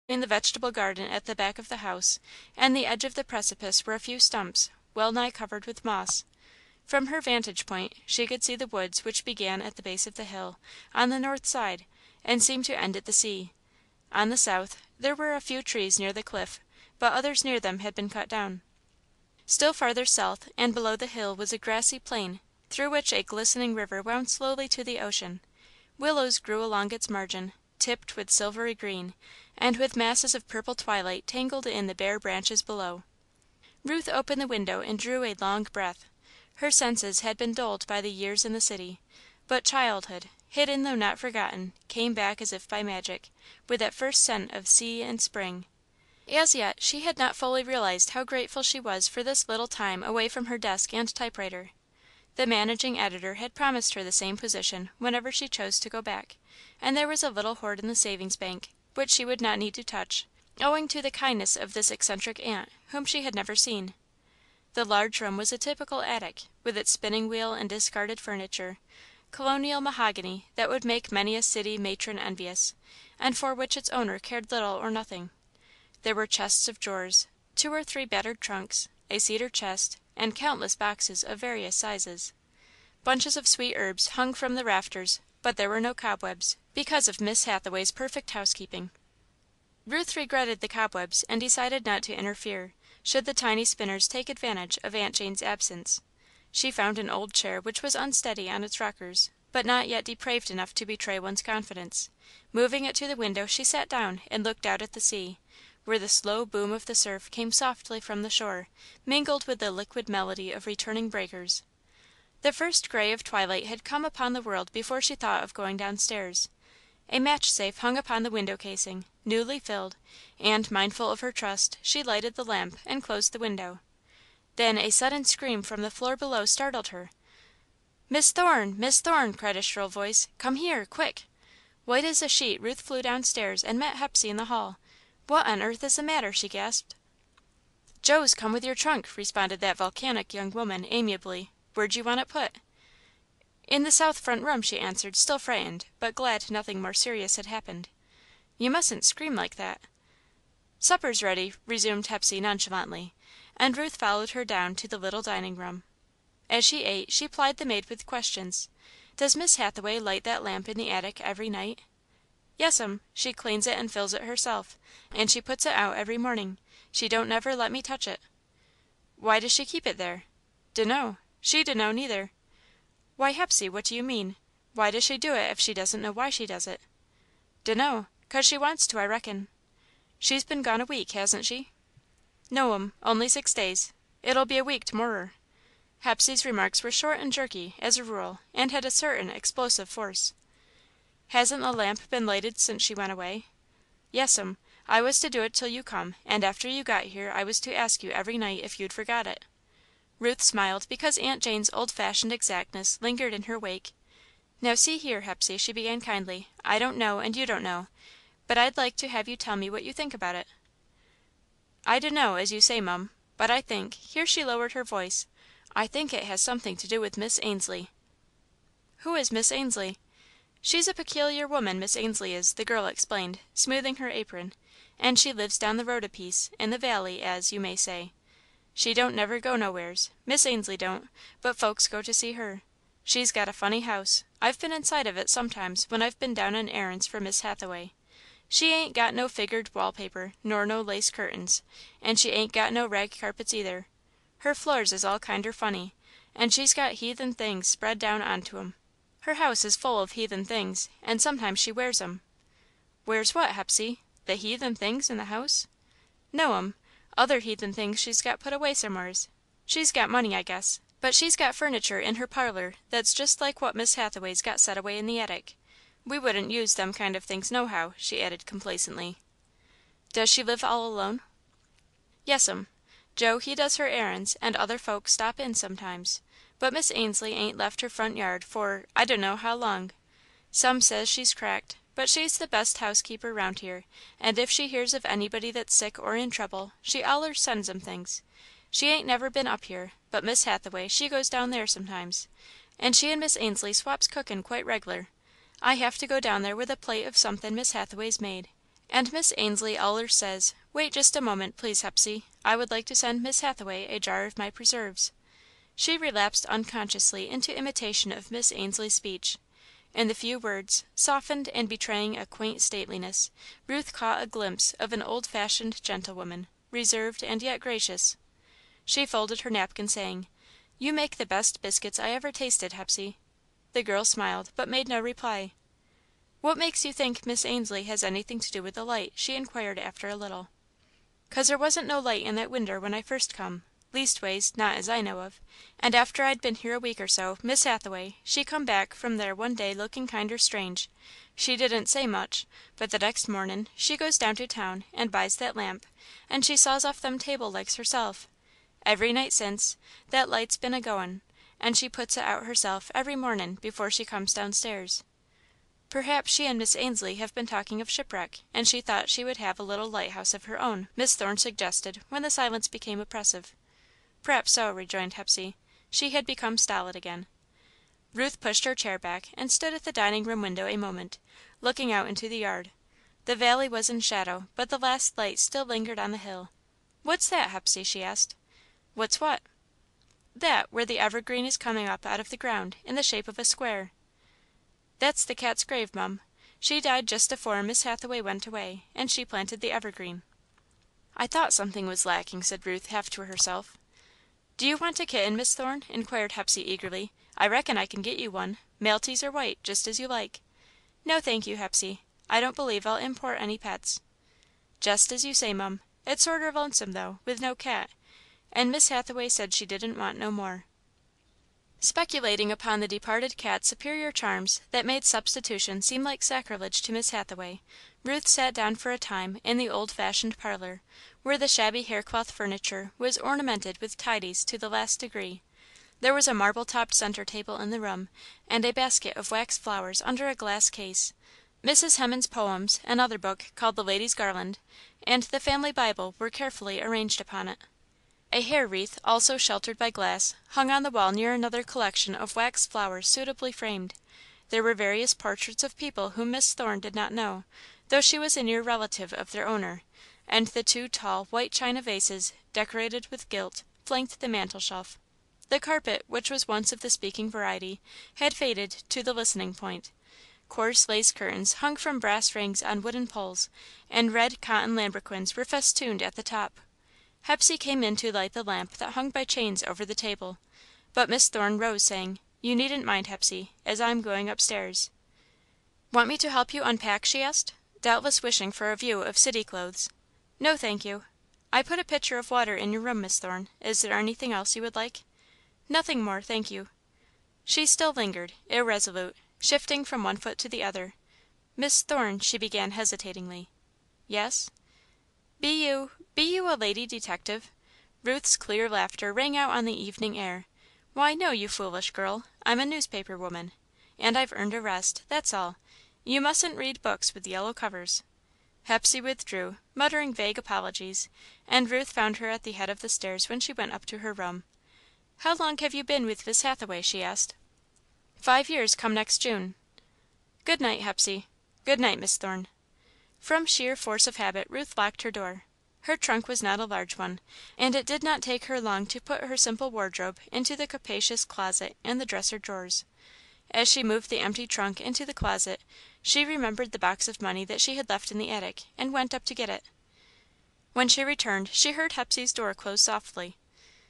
In the vegetable garden at the back of the house and the edge of the precipice were a few stumps, well nigh covered with moss. From her vantage point she could see the woods which began at the base of the hill, on the north side, and seemed to end at the sea. On the south, there were a few trees near the cliff, but others near them had been cut down. Still farther south and below the hill was a grassy plain, through which a glistening river wound slowly to the ocean. Willows grew along its margin, tipped with silvery green, and with masses of purple twilight tangled in the bare branches below. Ruth opened the window and drew a long breath. Her senses had been dulled by the years in the city, but childhood, hidden though not forgotten, came back as if by magic, with that first scent of sea and spring. As yet, she had not fully realised how grateful she was for this little time away from her desk and typewriter. The managing editor had promised her the same position whenever she chose to go back, and there was a little hoard in the savings bank, which she would not need to touch, owing to the kindness of this eccentric aunt, whom she had never seen. The large room was a typical attic, with its spinning wheel and discarded furniture, colonial mahogany that would make many a city matron envious, and for which its owner cared little or nothing. There were chests of drawers, 2 or 3 battered trunks, a cedar chest, and countless boxes of various sizes. Bunches of sweet herbs hung from the rafters, but there were no cobwebs, because of Miss Hathaway's perfect housekeeping. Ruth regretted the cobwebs and decided not to interfere, should the tiny spinners take advantage of Aunt Jane's absence. She found an old chair which was unsteady on its rockers, but not yet depraved enough to betray one's confidence. Moving it to the window, she sat down and looked out at the sea, where the slow boom of the surf came softly from the shore, mingled with the liquid melody of returning breakers. The first grey of twilight had come upon the world before she thought of going downstairs. A match safe hung upon the window casing, newly filled, and, mindful of her trust, she lighted the lamp and closed the window. Then a sudden scream from the floor below startled her. "Miss Thorne! Miss Thorne!" cried a shrill voice. "Come here, quick!" White as a sheet, Ruth flew downstairs and met Hepsey in the hall. "What on earth is the matter?" she gasped. "Joe's come with your trunk," responded that volcanic young woman, amiably. "Where'd you want it put?" "In the south front room," she answered, still frightened, but glad nothing more serious had happened. "You mustn't scream like that." "Supper's ready," resumed Hepsey, nonchalantly, and Ruth followed her down to the little dining room. As she ate, she plied the maid with questions. "Does Miss Hathaway light that lamp in the attic every night?" "Yes'm. She cleans it and fills it herself, and she puts it out every morning. She don't never let me touch it." "Why does she keep it there?" "Dunno. She dunno, neither." "Why, Hepsey, what do you mean? Why does she do it if she doesn't know why she does it?" "Dunno. 'Cause she wants to, I reckon." "She's been gone a week, hasn't she?" "No'm, only 6 days. It'll be a week to morrer." Hepsey's remarks were short and jerky, as a rule, and had a certain explosive force. "Hasn't the lamp been lighted since she went away?" "Yes'm. I was to do it till you come, and after you got here I was to ask you every night if you'd forgot it." Ruth smiled because Aunt Jane's old fashioned exactness lingered in her wake. "Now see here, Hepsey," she began kindly, "I don't know and you don't know, but I'd like to have you tell me what you think about it." "I dunno, as you say, mum, but I think," here she lowered her voice, "I think it has something to do with Miss Ainslie." "Who is Miss Ainslie?" "She's a peculiar woman, Miss Ainslie is," the girl explained, smoothing her apron, "and she lives down the road a piece, in the valley, as you may say. She don't never go nowheres, Miss Ainslie don't, but folks go to see her. She's got a funny house. I've been inside of it sometimes when I've been down on errands for Miss Hathaway. She ain't got no figured wall paper, nor no lace curtains, and she ain't got no rag carpets either. Her floors is all kinder funny, and she's got heathen things spread down onto 'em. Her house is full of heathen things, and sometimes she wears 'em." "Wears what, Hepsey? The heathen things in the house?" "No'm, other heathen things she's got put away somewheres. She's got money, I guess, but she's got furniture in her parlour that's just like what Miss Hathaway's got set away in the attic. We wouldn't use them kind of things nohow," she added complacently. "Does she live all alone?" "Yes'm. Joe, he does her errands, and other folks stop in sometimes, but Miss Ainslie ain't left her front yard for I dunno how long. Some says she's cracked, but she's the best housekeeper round here, and if she hears of anybody that's sick or in trouble, she allers sends 'em things. She ain't never been up here, but Miss Hathaway, she goes down there sometimes, and she and Miss Ainslie swaps cookin' quite reg'lar. I have to go down there with a plate of somethin' Miss Hathaway's made, And Miss Ainslie allers says, 'Wait just a moment, please, Hepsey, I would like to send Miss Hathaway a jar of my preserves.'" She relapsed unconsciously into imitation of Miss Ainslie's speech. In the few words, softened and betraying a quaint stateliness, Ruth caught a glimpse of an old fashioned gentlewoman, reserved and yet gracious. She folded her napkin, saying, "You make the best biscuits I ever tasted, Hepsey." The girl smiled, but made no reply. "What makes you think Miss Ainslie has anything to do with the light?" she inquired after a little. "'Cause there wasn't no light in that winder when I first come leastways, not as I know of, and after I'd been here a week or so, Miss Hathaway, she come back from there one day looking kinder strange. She didn't say much, but the next mornin' she goes down to town and buys that lamp, and she saws off them table legs herself. Every night since, that light's been a goin', and she puts it out herself every mornin' before she comes downstairs." "Perhaps she and Miss Ainslie have been talking of shipwreck, and she thought she would have a little lighthouse of her own," Miss Thorne suggested, when the silence became oppressive. "P'raps so," rejoined Hepsey. She had become stolid again. Ruth pushed her chair back and stood at the dining room window a moment, looking out into the yard. The valley was in shadow, but the last light still lingered on the hill. "What's that, Hepsey?" she asked. "What's what?" "That, where the evergreen is coming up out of the ground, in the shape of a square." "That's the Cat's grave, mum. She died just afore Miss Hathaway went away, and she planted the evergreen." "I thought something was lacking," said Ruth, half to herself. "Do you want a kitten, Miss Thorne?" inquired Hepsey, eagerly. "I reckon I can get you one Maltese or white, just as you like." "No, thank you, Hepsey. I don't believe I'll import any pets." "Jest as you say, mum. It's sorter lonesome, though, with no cat, and Miss Hathaway said she didn't want no more." Speculating upon the departed cat's superior charms that made substitution seem like sacrilege to Miss Hathaway, Ruth sat down for a time in the old fashioned parlour, where the shabby haircloth furniture was ornamented with tidies to the last degree. There was a marble topped centre table in the room, and a basket of wax flowers under a glass case. Mrs. Hemans's poems, another book, called The Lady's Garland, and the family Bible were carefully arranged upon it. A hair wreath, also sheltered by glass, hung on the wall near another collection of wax flowers suitably framed. There were various portraits of people whom Miss Thorne did not know, though she was a near relative of their owner, and the two tall, white china vases, decorated with gilt, flanked the mantelshelf. The carpet, which was once of the speaking variety, had faded to the listening point. Coarse lace curtains hung from brass rings on wooden poles, and red cotton lambrequins were festooned at the top. Hepsey came in to light the lamp that hung by chains over the table, but Miss Thorne rose, saying, "You needn't mind, Hepsey, as I'm going upstairs." "Want me to help you unpack?" she asked, doubtless wishing for a view of city clothes. "No, thank you." "I put a pitcher of water in your room, Miss Thorne. Is there anything else you would like?" "Nothing more, thank you." She still lingered, irresolute, shifting from one foot to the other. "Miss Thorne," she began, hesitatingly. "Yes?" Be you a lady detective?" Ruth's clear laughter rang out on the evening air. "Why, no, you foolish girl. I'm a newspaper woman, and I've earned a rest, that's all. You mustn't read books with yellow covers." Hepsey withdrew, muttering vague apologies, and Ruth found her at the head of the stairs when she went up to her room. "How long have you been with Miss Hathaway?" she asked. 5 years come next June." "Good night, Hepsey." "Good night, Miss Thorne." From sheer force of habit, Ruth locked her door. Her trunk was not a large one, and it did not take her long to put her simple wardrobe into the capacious closet and the dresser drawers. As she moved the empty trunk into the closet, she remembered the box of money that she had left in the attic, and went up to get it. When she returned, she heard Hepsey's door close softly.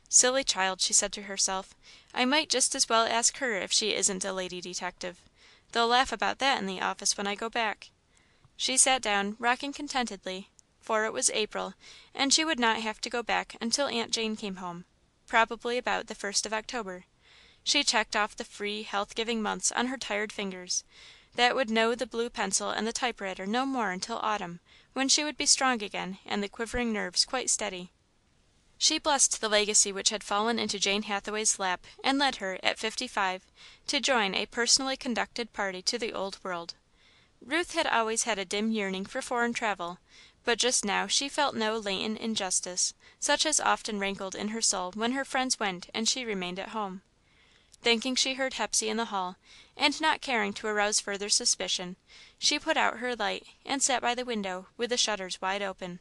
"Silly child," she said to herself, "I might just as well ask her if she isn't a lady detective. They'll laugh about that in the office when I go back." She sat down, rocking contentedly, for it was April, and she would not have to go back until Aunt Jane came home, probably about the 1st of October. She checked off the free, health giving months on her tired fingers, that would know the blue pencil and the typewriter no more until autumn, when she would be strong again and the quivering nerves quite steady. She blessed the legacy which had fallen into Jane Hathaway's lap and led her, at 55, to join a personally conducted party to the old world. Ruth had always had a dim yearning for foreign travel, but just now she felt no latent injustice, such as often rankled in her soul when her friends went and she remained at home. Thinking she heard Hepsey in the hall, and not caring to arouse further suspicion, she put out her light and sat by the window with the shutters wide open.